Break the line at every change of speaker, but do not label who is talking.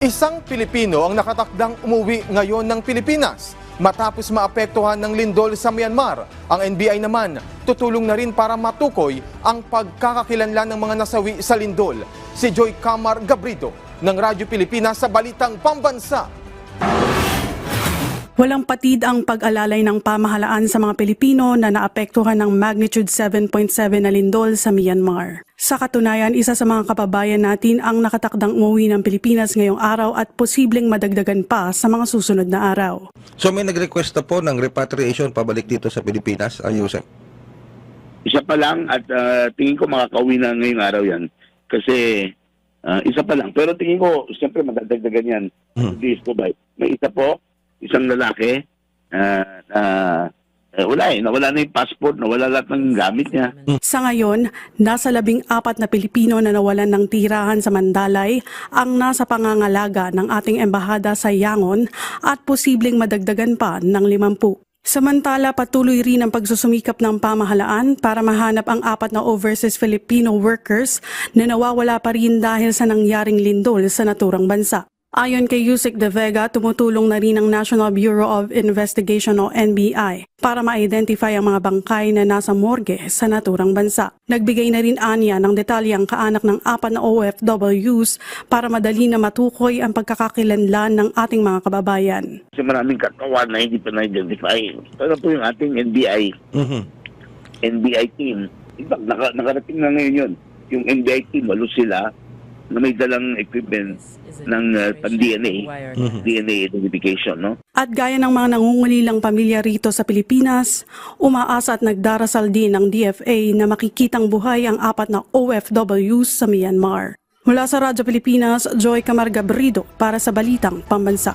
Isang Pilipino ang nakatakdang umuwi ngayon ng Pilipinas matapos maapektuhan ng lindol sa Myanmar. Ang NBI naman tutulong na rin para matukoy ang pagkakakilanlan ng mga nasawi sa lindol. Si Joy Camar Gabrido ng Radyo Pilipinas sa Balitang Pambansa.
Walang patid ang pag-alalay ng pamahalaan sa mga Pilipino na naapektuhan ng magnitude 7.7 na lindol sa Myanmar. Sa katunayan, isa sa mga kababayan natin ang nakatakdang umuwi ng Pilipinas ngayong araw at posibleng madagdagan pa sa mga susunod na araw.
So may nag-request na po ng repatriation pabalik dito sa Pilipinas, Yusek?
Isa pa lang at tingin ko makakauwi na ngayong araw yan. Kasi isa pa lang. Pero tingin ko, siyempre madadagdagan yan. May isa po, isang lalaki, nawala na yung passport, nawala lahat ng gamit niya.
Sa ngayon, nasa 14 na Pilipino na nawalan ng tirahan sa Mandalay ang nasa pangangalaga ng ating embahada sa Yangon at posibleng madagdagan pa ng 50. Samantala, patuloy rin ang pagsusumikap ng pamahalaan para mahanap ang 4 na overseas Filipino workers na nawawala pa rin dahil sa nangyaring lindol sa naturang bansa. Ayon kay Yusek De Vega, tumutulong na rin ang National Bureau of Investigation o NBI para ma-identify ang mga bangkay na nasa morgue sa naturang bansa. Nagbigay na rin anya ng detalye ang kaanak ng 4 na OFWs para madali na matukoy ang pagkakakilanlan ng ating mga kababayan.
Kasi maraming katawan na hindi pa na-identify. Ito po yung ating NBI team. In fact, nakarating na ngayon yun. Yung NBI team, walo sila na may dalang equipment ng pan-DNA, DNA identification, no?
At gaya ng mga nangungulilang pamilya rito sa Pilipinas, umaasa at nagdarasal din ng DFA na makikitang buhay ang 4 na OFWs sa Myanmar. Mula sa Radyo Pilipinas, Joy Camar Gabrido para sa Balitang Pambansa.